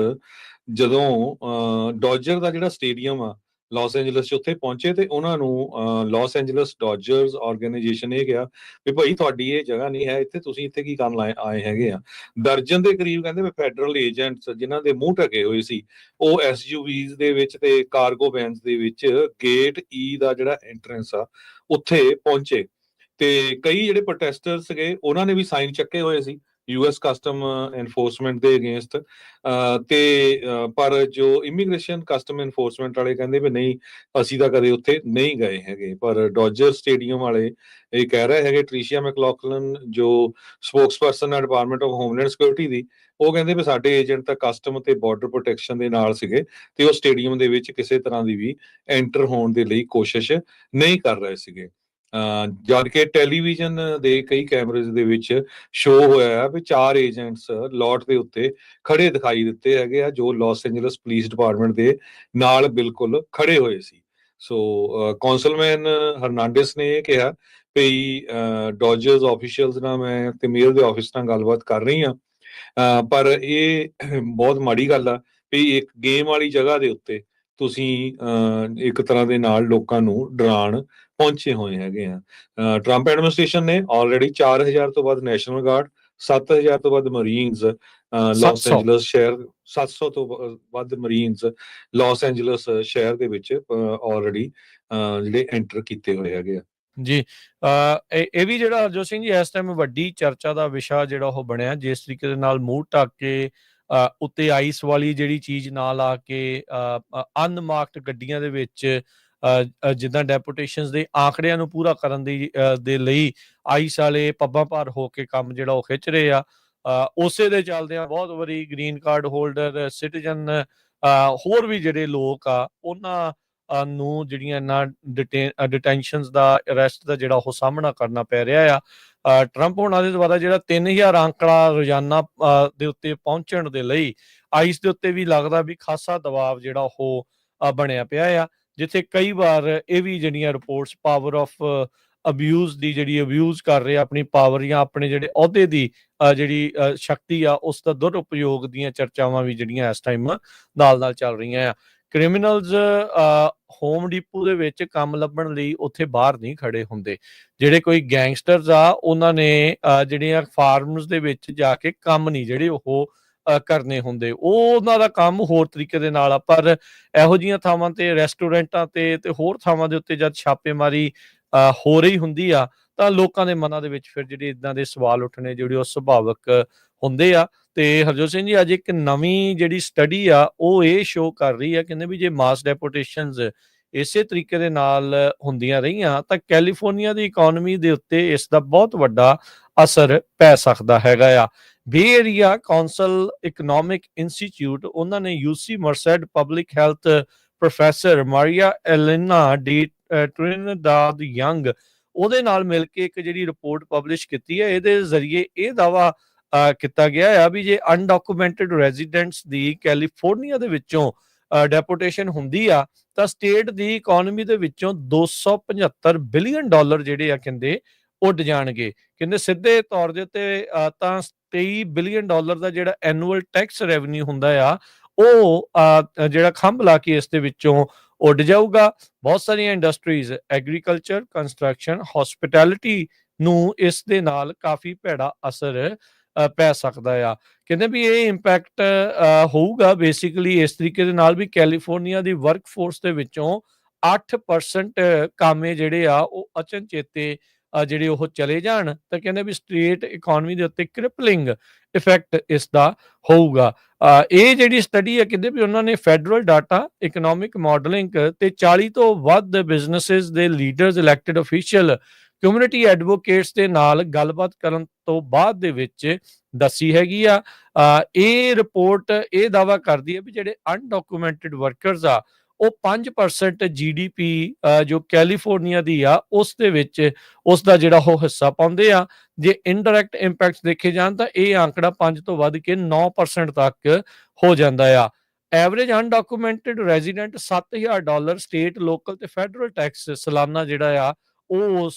ਜਦੋਂ ਡੋਜਰ ਦਾ ਜਿਹੜਾ ਸਟੇਡੀਅਮ ਆ ਲਾਸ ਐਂਜਲਸ 'ਚ ਉੱਥੇ ਪਹੁੰਚੇ ਤੇ ਉਹਨਾਂ ਨੂੰ ਲਾਸ ਐਂਜਲਸ ਡੋਜਰਸ ਆਰਗੇਨਾਈਜੇਸ਼ਨ ਨੇ ਕਿਹਾ ਵੀ ਭਾਈ ਤੁਹਾਡੀ ਇਹ ਜਗ੍ਹਾ ਨਹੀਂ ਹੈ ਇੱਥੇ, ਤੁਸੀਂ ਇੱਥੇ ਕੀ ਕਰਨ ਆਏ ਹੈਗੇ ਆ। ਦਰਜਨ ਦੇ ਕਰੀਬ ਕਹਿੰਦੇ ਵੀ ਫੈਡਰਲ ਏਜੰਟਸ ਜਿਨ੍ਹਾਂ ਦੇ ਮੂੰਹ ਢਕੇ ਹੋਏ ਸੀ ਉਹ ਐਸਯੂਵੀਜ਼ ਦੇ ਵਿੱਚ ਤੇ ਕਾਰਗੋ ਵੈਨਸ ਦੇ ਵਿੱਚ ਗੇਟ ਈ ਦਾ ਜਿਹੜਾ ਐਂਟਰੈਂਸ ਆ ਉੱਥੇ ਪਹੁੰਚੇ ਤੇ ਕਈ ਜਿਹੜੇ ਪ੍ਰੋਟੈਸਟਰ ਸੀਗੇ ਉਹਨਾਂ ਨੇ ਵੀ ਸਾਈਨ ਚੱਕੇ ਹੋਏ ਸੀ ਯੂਐਸ ਕਸਟਮ ਐਨਫੋਰਸਮੈਂਟ ਦੇ ਅਗੇਂਸਟ ਪਰ ਜੋ ਇਮੀਗ੍ਰੇਸ਼ਨ ਕਸਟਮ ਐਨਫੋਰਸਮੈਂਟ ਵਾਲੇ ਕਹਿੰਦੇ ਵੀ ਨਹੀਂ, ਅਸੀਂ ਤਾਂ ਕਦੇ ਉੱਥੇ ਨਹੀਂ ਗਏ ਹੈਗੇ। ਪਰ ਡੋਜਰ ਸਟੇਡੀਅਮ ਵਾਲੇ ਇਹ ਕਹਿ ਰਹੇ ਹੈਗੇ, ਟ੍ਰੀਸ਼ੀਆ ਮੈਕਲੌਕਲਨ ਜੋ ਸਪੋਕਸਪਰਸਨ ਹੈ ਡਿਪਾਰਟਮੈਂਟ ਆਫ ਹੋਮਲੈਂਡ ਸਿਕਿਉਰਿਟੀ ਦੀ, ਉਹ ਕਹਿੰਦੇ ਵੀ ਸਾਡੇ ਏਜੰਟ ਤਾਂ ਕਸਟਮ ਤੇ ਬਾਰਡਰ ਪ੍ਰੋਟੈਕਸ਼ਨ ਦੇ ਨਾਲ ਸੀਗੇ ਤੇ ਉਹ ਸਟੇਡੀਅਮ ਦੇ ਵਿੱਚ ਕਿਸੇ ਤਰ੍ਹਾਂ ਦੀ ਵੀ ਐਂਟਰ ਹੋਣ ਦੇ ਲਈ ਕੋਸ਼ਿਸ਼ ਨਹੀਂ ਕਰ ਰਹੇ ਸੀਗੇ। ਜਦ ਕਿ ਟੈਲੀਵਿਜ਼ਨ ਦੇ ਕਈ ਕੈਮਰੇਜ਼ ਦੇ ਵਿੱਚ ਸ਼ੋ ਹੋਇਆ ਵੀ 4 ਏਜੰਟਸ ਲੋਟ ਦੇ ਉੱਤੇ ਖੜੇ ਦਿਖਾਈ ਦਿੱਤੇ ਹੈਗੇ ਆ ਜੋ ਲਾਸ ਐਂਜਲਸ ਪੁਲਿਸ ਡਿਪਾਰਟਮੈਂਟ ਦੇ ਨਾਲ ਬਿਲਕੁਲ ਖੜੇ ਹੋਏ ਸੀ। ਸੋ ਕੌਂਸਲਮੈਨ ਹਰਨਾਂਡੇਸ ਨੇ ਇਹ ਕਿਹਾ ਵੀ ਡੋਜਰਸ ਆਫੀਸ਼ੀਅਲਸ ਨਾਲ ਮੈਂ ਤੇ ਮੇਅਰ ਦੇ ਆਫਿਸ ਨਾਲ ਗੱਲਬਾਤ ਕਰ ਰਹੀ ਹਾਂ, ਪਰ ਇਹ ਬਹੁਤ ਮਾੜੀ ਗੱਲ ਆ ਵੀ ਇੱਕ ਗੇਮ ਵਾਲੀ ਜਗ੍ਹਾ ਦੇ ਉੱਤੇ ਤੁਸੀਂ ਇੱਕ ਤਰ੍ਹਾਂ ਦੇ ਨਾਲ ਲੋਕਾਂ ਨੂੰ ਡਰਾਉਣ ਪਹੁੰਚੇ ਹੋਏ ਹੈਗੇ ਆ। ਟਰੰਪ ਐਡਮਿਨਿਸਟ੍ਰੇਸ਼ਨ ਨੇ ਆਲਰੇਡੀ 4000 ਤੋਂ ਵੱਧ ਨੈਸ਼ਨਲ ਗਾਰਡ, 7000 ਤੋਂ ਵੱਧ ਮਰੀਨਸ ਲਾਸ 700 ਐਂਜਲਸ ਸ਼ਹਿਰ, 700 ਤੋਂ ਵੱਧ ਮਰੀਨਸ ਲਾਸ ਐਂਜਲਸ ਸ਼ਹਿਰ ਦੇ ਵਿੱਚ ਆਲਰੇਡੀ ਜਿਹੜੇ ਐਂਟਰ ਕੀਤੇ ਹੋਏ ਹੈਗੇ ਆ। ਜੀ, ਇਹ ਵੀ ਜਿਹੜਾ ਹਰਜੋਤ ਸਿੰਘ ਜੀ ਇਸ ਟਾਈਮ ਵੱਡੀ ਚਰਚਾ ਦਾ ਵਿਸ਼ਾ ਜਿਹੜਾ ਉਹ ਬਣਿਆ, ਜਿਸ ਤਰੀਕੇ ਦੇ ਨਾਲ ਮੂੰਹ ਢੱਕ ਕੇ ਉੱਤੇ ਆਈਸ ਵਾਲੀ ਜਿਹੜੀ ਚੀਜ਼ ਨਾਲ ਆ ਕੇ ਅਨਮਾਰਕਡ ਗੱਡੀਆਂ ਦੇ ਵਿੱਚ ਜਿੱਦਾਂ ਡੈਪੂਟੇਸ਼ਨਸ ਦੇ ਆંકੜਿਆਂ ਨੂੰ ਪੂਰਾ ਕਰਨ ਦੇ ਲਈ ਆਈਸ ਵਾਲੇ ਪੱਬਾਂ ਭਾਰ ਹੋ ਕੇ ਕੰਮ ਜਿਹੜਾ ਉਹ ਖਿੱਚ ਰਹੇ ਆ। ਉਸੇ ਦੇ ਚੱਲਦਿਆਂ ਬਹੁਤ ਵਾਰੀ ਗ੍ਰੀਨ ਕਾਰਡ ਹੋਲਡਰ, ਸਿਟੀਜ਼ਨ, ਹੋਰ ਵੀ ਜਿਹੜੇ ਲੋਕ ਆ ਉਹਨਾਂ ਨੂੰ ਜਿਹੜੀਆਂ ਇਹਨਾਂ ਡਿਟੈਂਸ਼ਨਸ ਦਾ, ਅਰੈਸਟ ਦਾ ਜਿਹੜਾ ਉਹ ਸਾਹਮਣਾ ਕਰਨਾ ਪੈ ਰਿਹਾ ਆ। ਟਰੰਪ ਹੋਣਾ ਦੇ ਦੁਆਰਾ ਜਿਹੜਾ 3000 ਅੰਕੜਾ ਰੋਜ਼ਾਨਾ ਦੇ ਉੱਤੇ ਪਹੁੰਚਣ ਦੇ ਲਈ ਆਈਸ ਦੇ ਉੱਤੇ ਵੀ ਲੱਗਦਾ ਵੀ ਖਾਸਾ ਦਬਾਅ ਜਿਹੜਾ ਉਹ ਬਣਿਆ ਪਿਆ ਆ, ਜਿੱਥੇ ਕਈ ਵਾਰ ਇਹ ਵੀ ਜਿਹੜੀਆਂ ਰਿਪੋਰਟਸ ਪਾਵਰ ਆਫ ਅਬਿਊਜ਼ ਦੀ ਜਿਹੜੀ ਅਬਿਊਜ਼ ਕਰ ਰਹੇ ਆਪਣੀ ਪਾਵਰ ਜਾਂ ਆਪਣੇ ਜਿਹੜੇ ਅਹੁਦੇ ਦੀ ਜਿਹੜੀ ਸ਼ਕਤੀ ਆ ਉਸ ਦਾ ਦੁਰਉਪਯੋਗ ਦੀਆਂ ਚਰਚਾਵਾਂ ਵੀ ਜਿਹੜੀਆਂ ਇਸ ਟਾਈਮ ਨਾਲ ਚੱਲ ਰਹੀਆਂ ਆ। ਕ੍ਰਿਮੀਨਲਸ ਹੋਮ ਡੀਪੂ ਦੇ ਵਿੱਚ ਕੰਮ ਲੱਭਣ ਲਈ ਉੱਥੇ ਬਾਹਰ ਨਹੀਂ ਖੜੇ ਹੁੰਦੇ। ਜਿਹੜੇ ਕੋਈ ਗੈਂਗਸਟਰਸ ਆ ਉਹਨਾਂ ਨੇ ਜਿਹੜੀਆਂ ਫਾਰਮਸ ਦੇ ਵਿੱਚ ਜਾ ਕੇ ਕੰਮ ਨਹੀਂ ਜਿਹੜੇ ਉਹ ਕਰਨੇ ਹੁੰਦੇ, ਉਹ ਉਹਨਾਂ ਦਾ ਕੰਮ ਹੋਰ ਤਰੀਕੇ ਦੇ ਨਾਲ ਆ। ਪਰ ਇਹੋ ਜਿਹੀਆਂ ਥਾਵਾਂ ਤੇ, ਰੈਸਟੋਰੈਂਟਾਂ ਤੇ ਹੋਰ ਥਾਵਾਂ ਦੇ ਉੱਤੇ ਜਦ ਛਾਪੇਮਾਰੀ ਹੋ ਰਹੀ ਹੁੰਦੀ ਆ ਤਾਂ ਲੋਕਾਂ ਦੇ ਮਨਾਂ ਦੇ ਵਿੱਚ ਫਿਰ ਜਿਹੜੇ ਇਦਾਂ ਦੇ ਸਵਾਲ ਉੱਠਣੇ ਜਿਹੜੇ ਉਹ ਸੁਭਾਵਿਕ ਹੁੰਦੇ ਆ। ਤੇ ਹਰਜੋਤ ਸਿੰਘ ਜੀ, ਅੱਜ ਇੱਕ ਨਵੀਂ ਜਿਹੜੀ ਸਟੱਡੀ ਆ ਉਹ ਇਹ ਸ਼ੋ ਕਰ ਰਹੀ ਆ, ਕਹਿੰਦੇ ਵੀ ਜੇ ਮਾਸ ਡੈਪੋਟੇਸ਼ਨਸ ਇਸੇ ਤਰੀਕੇ ਦੇ ਨਾਲ ਹੁੰਦੀਆਂ ਰਹੀਆਂ ਤਾਂ ਕੈਲੀਫੋਰਨੀਆ ਦੀ ਇਕਨੋਮੀ ਦੇ ਉੱਤੇ ਇਸ ਦਾ ਬਹੁਤ ਵੱਡਾ ਅਸਰ ਪੈ ਸਕਦਾ ਹੈਗਾ ਆ। ਬੇ ਏਰੀਆ ਕਾਉਂਸਲ ਇਕਨੋਮਿਕ ਇੰਸਟੀਚਿਊਟ, ਉਹਨਾਂ ਨੇ ਯੂਸੀ ਮਰਸੈਡ ਪਬਲਿਕ ਹੈਲਥ ਪ੍ਰੋਫੈਸਰ ਮਾਰੀਆ ਐਲੇਨਾ ਡੀ ਟ੍ਰਿਨਿਡਾਦ ਯੰਗ ਉਹਦੇ ਨਾਲ ਮਿਲ ਕੇ ਇੱਕ ਜਿਹੜੀ ਰਿਪੋਰਟ ਪਬਲਿਸ਼ ਕੀਤੀ ਹੈ। ਇਹਦੇ ਜ਼ਰੀਏ ਇਹ ਦਾਵਾ ਕੀਤਾ ਗਿਆ ਆ ਵੀ ਜੇ ਅਨਡਾਕੂਮੈਂਟਡ ਰੈਜ਼ੀਡੈਂਟਸ ਦੀ ਕੈਲੀਫੋਰਨੀਆ ਦੇ ਵਿੱਚੋਂ ਡੈਪੋਟੇਸ਼ਨ ਹੁੰਦੀ ਆ ਤਾਂ ਸਟੇਟ ਦੀ ਇਕਨੋਮੀ ਦੇ ਵਿੱਚੋਂ $275 ਬਿਲੀਅਨ ਜਿਹੜੇ ਆ ਕਹਿੰਦੇ ਉੱਡ ਜਾਣਗੇ। ਕਹਿੰਦੇ ਸਿੱਧੇ ਤੌਰ ਦੇ ਉੱਤੇ ਤਾਂ $23 ਬਿਲੀਅਨ ਦਾ ਜਿਹੜਾ ਐਨੂਅਲ ਟੈਕਸ ਰੈਵਨਿਊ ਹੁੰਦਾ ਆ ਉਹ ਜਿਹੜਾ ਖੰਭ ਲਾ ਕੇ ਇਸ ਦੇ ਵਿੱਚੋਂ ਉੱਡ ਜਾਊਗਾ। ਬਹੁਤ ਸਾਰੀਆਂ ਇੰਡਸਟਰੀਜ਼, ਐਗਰੀਕਲਚਰ, ਕੰਸਟਰਕਸ਼ਨ, ਹੌਸਪਿਟੈਲਿਟੀ ਨੂੰ ਇਸ ਦੇ ਨਾਲ ਕਾਫੀ ਭੈੜਾ ਅਸਰ ਪੈ ਸਕਦਾ ਆ। ਕਹਿੰਦੇ ਵੀ ਇਹ ਇੰਪੈਕਟ ਹੋਊਗਾ ਬੇਸਿਕਲੀ ਇਸ ਤਰੀਕੇ ਦੇ ਨਾਲ ਵੀ ਕੈਲੀਫੋਰਨੀਆ ਦੀ ਵਰਕਫੋਰਸ ਦੇ ਵਿੱਚੋਂ 8% ਕਾਮੇ ਜਿਹੜੇ ਆ ਉਹ ਅਚਨਚੇਤੇ ਜਿਹੜੇ ਉਹ ਚਲੇ ਜਾਣ ਤਾਂ ਕਹਿੰਦੇ ਵੀ ਸਟੇਟ ਇਕਨੋਮੀ ਦੇ ਉੱਤੇ ਕ੍ਰਿਪਲਿੰਗ ਇਫੈਕਟ ਇਸ ਦਾ ਹੋਊਗਾ। ਇਹ ਜਿਹੜੀ ਸਟੱਡੀ ਹੈ ਕਹਿੰਦੇ ਵੀ ਉਹਨਾਂ ਨੇ ਫੈਡਰਲ ਡਾਟਾ, ਇਕਨੋਮਿਕ ਮਾਡਲਿੰਗ ਤੇ 40 ਤੋਂ ਵੱਧ ਬਿਜ਼ਨੈਸਿਸ ਦੇ leaders, elected official, community advocates ਦੇ ਨਾਲ ਗੱਲਬਾਤ ਕਰਨ ਤੋਂ ਬਾਅਦ ਦੇ ਵਿੱਚ ਦੱਸੀ ਹੈਗੀ ਆ। ਇਹ ਰਿਪੋਰਟ ਇਹ ਦਾਵਾ ਕਰਦੀ ਹੈ ਵੀ ਜਿਹੜੇ ਅਨਡਾਕੂਮੈਂਟਡ ਵਰਕਰਸ ਆ ਉਹ 5% GDP ਜੋ ਕੈਲੀਫੋਰਨੀਆ ਦੀ ਆ ਉਸ ਦੇ ਵਿੱਚ ਉਸ ਦਾ ਜਿਹੜਾ ਉਹ ਹਿੱਸਾ ਪਾਉਂਦੇ ਆ। ਜੇ ਇਨਡਾਇਰੈਕਟ ਇੰਪੈਕਟਸ ਦੇਖੇ ਜਾਣ ਤਾਂ ਇਹ ਆંકੜਾ 5 ਤੋਂ ਵੱਧ ਕੇ 9% ਤੱਕ ਹੋ ਜਾਂਦਾ ਆ। Average undocumented resident $7,000 state, local ਤੇ ਫੈਡਰਲ ਟੈਕਸ ਸਾਲਾਨਾ ਜਿਹੜਾ ਆ ਉਹ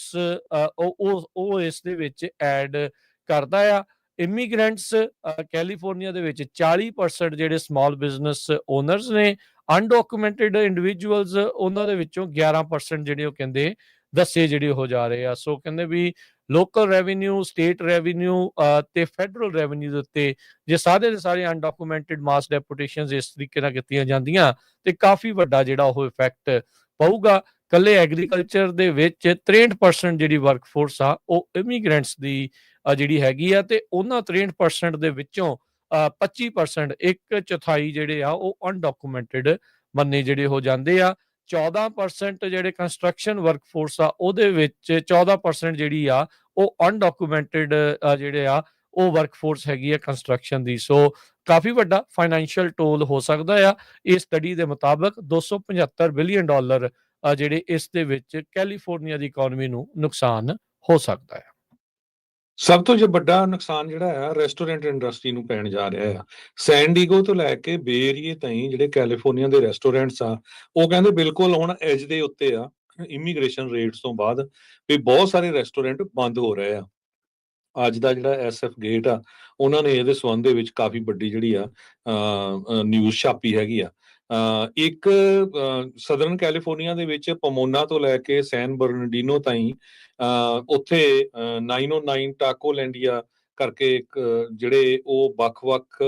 ਇਸ ਦੇ ਵਿੱਚ ਐਡ ਕਰਦਾ ਆ। ਇਮੀਗ੍ਰੈਂਟਸ ਕੈਲੀਫੋਰਨੀਆ ਦੇ ਵਿੱਚ 40% ਜਿਹੜੇ ਸਮਾਲ ਬਿਜ਼ਨਸ ਓਨਰਸ ਨੇ। ਅਨਡਾਕੂਮੈਂਟਡ ਇੰਡੀਵਿਜੂਅਲਸ ਉਹਨਾਂ ਦੇ ਵਿੱਚੋਂ 11% ਜਿਹੜੇ ਉਹ ਕਹਿੰਦੇ ਦੱਸੇ ਜਿਹੜੇ ਹੋ ਜਾ ਰਹੇ ਆ। ਸੋ ਕਹਿੰਦੇ ਵੀ ਲੋਕਲ ਰੈਵਨਿਊ, ਸਟੇਟ ਰੈਵਨਿਊ ਤੇ ਫੈਡਰਲ ਰੈਵਨਿਊ ਦੇ ਉੱਤੇ ਜੇ ਸਾਰੇ ਦੇ ਸਾਰੇ ਅਨਡਾਕੂਮੈਂਟਡ ਮਾਸ ਡੈਪੂਟੇਸ਼ਨਸ ਇਸ ਤਰੀਕੇ ਨਾਲ ਕੀਤੀਆਂ ਜਾਂਦੀਆਂ ਤੇ ਕਾਫੀ ਵੱਡਾ ਜਿਹੜਾ ਉਹ ਇਫੈਕਟ ਪਊਗਾ। ਕੱਲੇ ਐਗਰੀਕਲਚਰ ਦੇ ਵਿੱਚ 63% ਜਿਹੜੀ ਵਰਕਫੋਰਸ ਆ ਉਹ ਇਮੀਗ੍ਰੈਂਟਸ ਦੀ ਜਿਹੜੀ ਹੈਗੀ ਆ ਤੇ ਉਹਨਾਂ 63% ਦੇ ਵਿੱਚੋਂ 25% ਇੱਕ ਚੌਥਾਈ ਜਿਹੜੇ ਆ ਉਹ ਅਨਡਾਕੂਮੈਂਟਡ ਮੰਨੇ ਜਿਹੜੇ ਹੋ ਜਾਂਦੇ ਆ। 14% ਜਿਹੜੇ ਕੰਸਟਰਕਸ਼ਨ ਵਰਕਫੋਰਸ ਆ ਉਹਦੇ ਵਿੱਚ 14% ਜਿਹੜੀ ਆ ਉਹ ਅਨਡਾਕੂਮੈਂਟਡ ਜਿਹੜੇ ਆ ਉਹ ਵਰਕਫੋਰਸ ਹੈਗੀ ਆ ਕੰਸਟਰਕਸ਼ਨ ਦੀ। ਸੋ ਕਾਫੀ ਵੱਡਾ ਫਾਈਨੈਂਸ਼ੀਅਲ ਟੋਲ ਹੋ ਸਕਦਾ ਆ। ਇਸ ਸਟੱਡੀ ਦੇ ਮੁਤਾਬਕ $275 ਬਿਲੀਅਨ ਜਿਹੜੇ ਇਸ ਦੇ ਵਿੱਚ ਕੈਲੀਫੋਰਨੀਆ ਦੀ ਇਕਨੋਮੀ ਨੂੰ ਨੁਕਸਾਨ ਹੋ ਸਕਦਾ ਹੈ। ਸਭ ਤੋਂ ਜੋ ਵੱਡਾ ਨੁਕਸਾਨ ਜਿਹੜਾ ਆ ਰੈਸਟੋਰੈਂਟ ਇੰਡਸਟਰੀ ਨੂੰ ਪੈਣ ਜਾ ਰਿਹਾ ਆ। ਸੈਨ ਡੀਗੋ ਤੋਂ ਲੈ ਕੇ ਬੇ ਏਰੀਏ ਤਾਈਂ ਜਿਹੜੇ ਕੈਲੀਫੋਰਨੀਆ ਦੇ ਰੈਸਟੋਰੈਂਟਸ ਆ ਉਹ ਕਹਿੰਦੇ ਬਿਲਕੁਲ ਹੁਣ ਐਜ ਦੇ ਉੱਤੇ ਆ ਇਮੀਗ੍ਰੇਸ਼ਨ ਰੇਟਸ ਤੋਂ ਬਾਅਦ ਵੀ ਬਹੁਤ ਸਾਰੇ ਰੈਸਟੋਰੈਂਟ ਬੰਦ ਹੋ ਰਹੇ ਆ। ਅੱਜ ਦਾ ਜਿਹੜਾ SF ਗੇਟ ਆ ਉਹਨਾਂ ਨੇ ਇਹਦੇ ਸੰਬੰਧ ਦੇ ਵਿੱਚ ਕਾਫੀ ਵੱਡੀ ਜਿਹੜੀ ਆ ਨਿਊਜ਼ ਛਾਪੀ ਹੈਗੀ ਆ। ਇੱਕ ਸਦਰਨ ਕੈਲੀਫੋਰਨੀਆ ਦੇ ਵਿੱਚ ਪਮੋਨਾ ਤੋਂ ਲੈ ਕੇ ਸੈਨ ਬਰਨਡੀਨੋ ਤਾਈਂ ਉੱਥੇ 909 ਟਾਕੋਲੈਂਡੀਆ ਕਰਕੇ ਇੱਕ ਜਿਹੜੇ ਉਹ ਵੱਖ-ਵੱਖ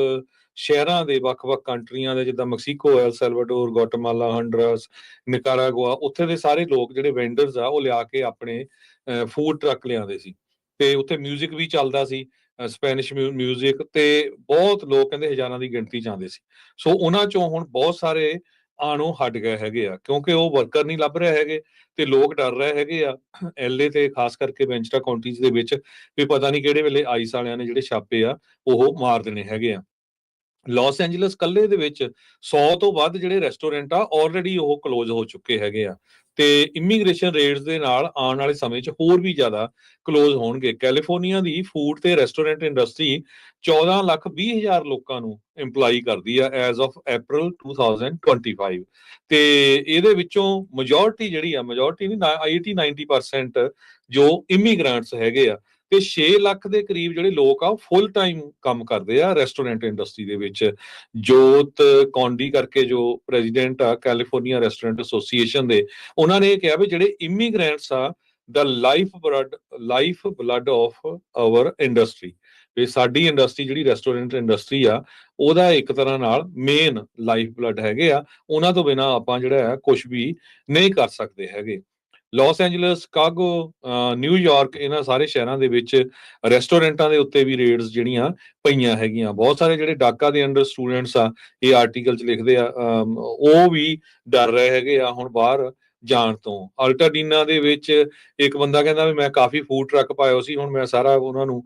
ਸ਼ਹਿਰਾਂ ਦੇ ਵੱਖ-ਵੱਖ ਕੰਟਰੀਆਂ ਦੇ ਜਿੱਦਾਂ Mexico, El Salvador, Guatemala, Honduras, Nicaragua, ਉੱਥੇ ਦੇ ਸਾਰੇ ਲੋਕ ਜਿਹੜੇ ਵੈਂਡਰਸ ਆ ਉਹ ਲਿਆ ਕੇ ਆਪਣੇ ਫੂਡ ਟਰੱਕ ਲਿਆਉਂਦੇ ਸੀ ਤੇ ਉੱਥੇ ਮਿਊਜ਼ਿਕ ਵੀ ਚੱਲਦਾ ਸੀ, ਸਪੈਨਿਸ਼ ਮਿਊਜ਼ਿਕ, ਤੇ ਬਹੁਤ ਲੋਕ ਕਹਿੰਦੇ ਹਜ਼ਾਰਾਂ ਦੀ ਗਿਣਤੀ 'ਚ ਆਉਂਦੇ ਸੀ। ਸੋ ਉਹਨਾਂ ਚੋਂ ਹੁਣ ਬਹੁਤ ਸਾਰੇ ਆਣੋਂ ਹਟ ਗਏ ਹੈਗੇ ਆ ਕਿਉਂਕਿ ਉਹ ਵਰਕਰ ਨਹੀਂ ਲੱਭ ਰਹੇ ਹੈਗੇ ਤੇ ਲੋਕ ਡਰ ਰਹੇ ਹੈਗੇ ਆ LA ਤੇ ਖਾਸ ਕਰਕੇ ਵੈਂਚਟਾ ਕਾਉਂਟੀਜ਼ ਦੇ ਵਿੱਚ ਵੀ ਪਤਾ ਨਹੀਂ ਕਿਹੜੇ ਵੇਲੇ ਆਈਸ ਵਾਲਿਆਂ ਨੇ ਜਿਹੜੇ ਛਾਪੇ ਆ ਉਹ ਮਾਰ ਦੇਣੇ ਹੈਗੇ ਆ। ਲਾਸ ਐਂਜਲਸ ਕੱਲੇ ਦੇ ਵਿੱਚ 100 ਤੋਂ ਵੱਧ ਜਿਹੜੇ ਰੈਸਟੋਰੈਂਟ ਆ ਆਲਰੇਡੀ ਉਹ ਕਲੋਜ਼ ਹੋ ਚੁੱਕੇ ਹੈਗੇ ਆ ਤੇ ਇਮੀਗ੍ਰੇਸ਼ਨ ਰੇਟਸ ਦੇ ਨਾਲ ਆਉਣ ਵਾਲੇ ਸਮੇਂ 'ਚ ਹੋਰ ਵੀ ਜ਼ਿਆਦਾ ਕਲੋਜ਼ ਹੋਣਗੇ। ਕੈਲੀਫੋਰਨੀਆ ਦੀ ਫੂਡ ਤੇ ਰੈਸਟੋਰੈਂਟ ਇੰਡਸਟਰੀ 14,20,000 ਲੋਕਾਂ ਨੂੰ ਇੰਪਲਾਈ ਕਰਦੀ ਆ ਐਜ਼ ਆਫ April 2025 ਤੇ ਇਹਦੇ ਵਿੱਚੋਂ ਮੈਜੋਰਟੀ ਜਿਹੜੀ ਆ, ਮੈਜੋਰਟੀ ਨਹੀਂ 80-90% ਜੋ ਇਮੀਗ੍ਰੈਂਟਸ ਹੈਗੇ ਆ ਤੇ 6 ਲੱਖ ਦੇ ਕਰੀਬ ਜਿਹੜੇ ਲੋਕ ਆ ਫੁੱਲ ਟਾਈਮ ਕੰਮ ਕਰਦੇ ਆ ਰੈਸਟੋਰੈਂਟ ਇੰਡਸਟਰੀ ਦੇ ਵਿੱਚ। ਜੋਤ ਕੌਂਡੀ ਕਰਕੇ ਜੋ ਪ੍ਰੈਜ਼ੀਡੈਂਟ ਆ ਕੈਲੀਫੋਰਨੀਆ ਰੈਸਟੋਰੈਂਟ ਐਸੋਸੀਏਸ਼ਨ ਦੇ, ਉਹਨਾਂ ਨੇ ਇਹ ਕਿਹਾ ਵੀ ਜਿਹੜੇ ਇਮੀਗ੍ਰੈਂਟਸ ਆ ਦਾ life blood of our industry, ਵੀ ਸਾਡੀ ਇੰਡਸਟਰੀ ਜਿਹੜੀ ਰੈਸਟੋਰੈਂਟ ਇੰਡਸਟਰੀ ਆ ਉਹਦਾ ਇੱਕ ਤਰ੍ਹਾਂ ਨਾਲ ਮੇਨ ਲਾਈਫ ਬਲੱਡ ਹੈਗੇ ਆ। ਉਹਨਾਂ ਤੋਂ ਬਿਨਾਂ ਆਪਾਂ ਜਿਹੜਾ ਹੈ ਕੁਝ ਵੀ ਨਹੀਂ ਕਰ ਸਕਦੇ ਹੈਗੇ। ਲਾਸ ਐਂਜਲਸ, ਸ਼ਿਕਾਗੋ, ਨਿਊਯਾਰਕ, ਇਹਨਾਂ ਸਾਰੇ ਸ਼ਹਿਰਾਂ ਦੇ ਵਿੱਚ ਰੈਸਟੋਰੈਂਟਾਂ ਦੇ ਉੱਤੇ ਵੀ ਰੇਡਸ ਜਿਹੜੀਆਂ ਪਈਆਂ ਹੈਗੀਆਂ। ਬਹੁਤ ਸਾਰੇ ਜਿਹੜੇ ਡਾਕਾ ਦੇ ਅੰਡਰ ਸਟੂਡੈਂਟਸ ਆ ਇਹ ਆਰਟੀਕਲ 'ਚ ਲਿਖਦੇ ਆ, ਉਹ ਵੀ ਡਰ ਰਹੇ ਹੈਗੇ ਆ ਹੁਣ ਬਾਹਰ ਜਾਣ ਤੋਂ। ਅਲਟਾਡੀਨਾ ਦੇ ਵਿੱਚ ਇੱਕ ਬੰਦਾ ਕਹਿੰਦਾ ਵੀ ਮੈਂ ਕਾਫੀ ਫੂਡ ਟਰੱਕ ਪਾਇਆ ਸੀ, ਹੁਣ ਮੈਂ ਸਾਰਾ ਉਹਨਾਂ ਨੂੰ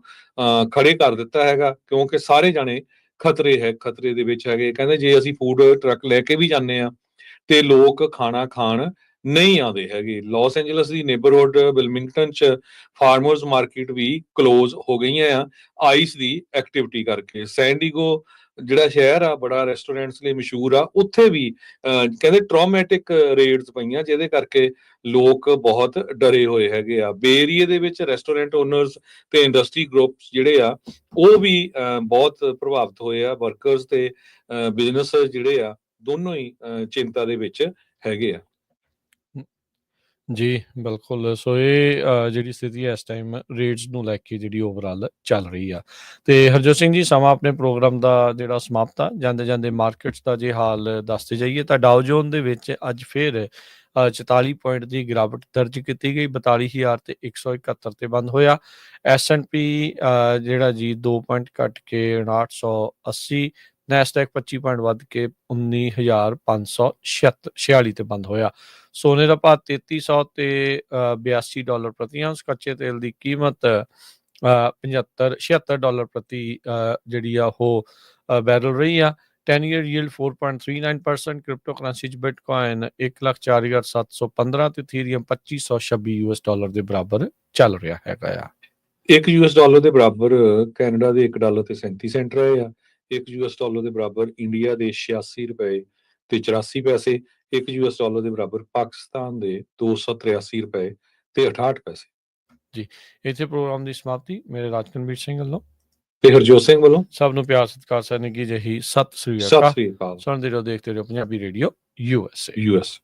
ਖੜੇ ਕਰ ਦਿੱਤਾ ਹੈਗਾ ਕਿਉਂਕਿ ਸਾਰੇ ਜਾਣੇ ਖਤਰੇ ਦੇ ਵਿੱਚ ਹੈਗੇ। ਕਹਿੰਦੇ ਜੇ ਅਸੀਂ ਫੂਡ ਟਰੱਕ ਲੈ ਕੇ ਵੀ ਜਾਂਦੇ ਆ ਤੇ ਲੋਕ ਖਾਣਾ ਖਾਣ ਨਹੀਂ ਆਉਂਦੇ ਹੈਗੇ। ਲਾਸ ਐਂਜਲਸ ਦੀ ਨੇਬਰਹੁੱਡ ਵਿਲਮਿੰਗਟਨ 'ਚ ਫਾਰਮਰਸ ਮਾਰਕੀਟ ਵੀ ਕਲੋਜ਼ ਹੋ ਗਈਆਂ ਆ ਆਈਸ ਦੀ ਐਕਟੀਵਿਟੀ ਕਰਕੇ। ਸੈਨ ਡੀਗੋ ਜਿਹੜਾ ਸ਼ਹਿਰ ਆ ਬੜਾ ਰੈਸਟੋਰੈਂਟਸ ਲਈ ਮਸ਼ਹੂਰ ਆ, ਉੱਥੇ ਵੀ ਕਹਿੰਦੇ ਟਰੋਮੈਟਿਕ ਰੇਡਸ ਪਈਆਂ ਜਿਹਦੇ ਕਰਕੇ ਲੋਕ ਬਹੁਤ ਡਰੇ ਹੋਏ ਹੈਗੇ ਆ। ਬੇ ਏਰੀਏ ਦੇ ਵਿੱਚ ਰੈਸਟੋਰੈਂਟ ਓਨਰਸ ਤੇ ਇੰਡਸਟਰੀ ਗਰੁੱਪਸ ਜਿਹੜੇ ਆ ਉਹ ਵੀ ਬਹੁਤ ਪ੍ਰਭਾਵਿਤ ਹੋਏ ਆ। ਵਰਕਰਸ ਤੇ ਬਿਜ਼ਨਸ ਜਿਹੜੇ ਆ ਦੋਨੋਂ ਹੀ ਚਿੰਤਾ ਦੇ ਵਿੱਚ ਹੈਗੇ ਆ। ਜੀ ਬਿਲਕੁਲ। ਸੋ ਇਹ ਜਿਹੜੀ ਸਥਿਤੀ ਹੈ ਇਸ ਟਾਈਮ ਰੇਟਸ ਨੂੰ ਲੈ ਕੇ ਜਿਹੜੀ ਓਵਰਆਲ ਚੱਲ ਰਹੀ ਆ। ਤੇ ਹਰਜੋਤ ਸਿੰਘ ਜੀ, ਸਮਾਂ ਆਪਣੇ ਪ੍ਰੋਗਰਾਮ ਦਾ ਜਿਹੜਾ ਸਮਾਪਤ ਆ, ਜਾਂਦੇ ਜਾਂਦੇ ਮਾਰਕੀਟਸ ਦਾ ਜੇ ਹਾਲ ਦੱਸਦੇ ਜਾਈਏ ਤਾਂ ਡਾਓ ਜੋਨ ਦੇ ਵਿੱਚ ਅੱਜ ਫਿਰ 44 ਪੁਆਇੰਟ ਦੀ ਗਿਰਾਵਟ ਦਰਜ ਕੀਤੀ ਗਈ, 42,000 ਤੇ 171 ਤੇ ਬੰਦ ਹੋਇਆ। S&P ਜਿਹੜਾ ਜੀ 2 ਪੁਆਇੰਟ ਘਟ ਕੇ 5980, ਨੈਸਡੈਕ 25 ਪੁਆਇੰਟ ਵੱਧ ਕੇ 19,546 ਤੇ ਬੰਦ ਹੋਇਆ। ਸੋਨੇ ਦਾ ਭਾਅ 3300 ਤੇ $82 ਪ੍ਰਤੀ ਆਉਂਸ। ਕੱਚੇ ਤੇਲ ਦੀ ਕੀਮਤ $76 ਪ੍ਰਤੀ ਜਿਹੜੀ ਆ ਉਹ ਬੈਰਲ ਰਹੀ ਆ। 10 year yield 4.39%, ਕ੍ਰਿਪਟੋ ਕਰੰਸੀ 'ਚ ਬਿਟਕੋਇਨ 1,04,715 ਤੇ ਇਥੀਰੀਅਮ $2526 ਦੇ ਬਰਾਬਰ ਚੱਲ ਰਿਹਾ ਹੈਗਾ ਆ। $1 ਦੇ ਬਰਾਬਰ ਕੈਨੇਡਾ ਦੇ $1 ਤੇ 37 ਸੈਂਟ ਰਹੇ ਆ। $1 ਦੇ ਬਰਾਬਰ ਇੰਡੀਆ ਦੇ 86 ਰੁਪਏ ਤੇ 84 ਪੈਸੇ। $1 ਦੇ ਬਰਾਬਰ ਪਾਕਿਸਤਾਨ ਦੇ 283 ਰੁਪਏ ਤੇ 68 ਪੈਸੇ। ਜੀ, ਇੱਥੇ ਪ੍ਰੋਗਰਾਮ ਦੀ ਸਮਾਪਤੀ ਮੇਰੇ ਰਾਜਕਨਵੀਰ ਸਿੰਘ ਵੱਲੋਂ ਤੇ ਹਰਜੋਤ ਸਿੰਘ ਵੱਲੋਂ ਸਭ ਨੂੰ ਪਿਆਰ ਸਤਿਕਾਰ ਸਹਿ ਨਿੱਘੀ ਜਿਹੀ ਸਤਿ ਸ੍ਰੀ ਸਤਿ ਅਕਾਲ। ਸ੍ਰੀ ਅਕਾਲ। ਸੁਣਦੇ ਰਹੋ, ਦੇਖਦੇ ਰਹੋ ਪੰਜਾਬੀ ਰੇਡੀਓ USA। US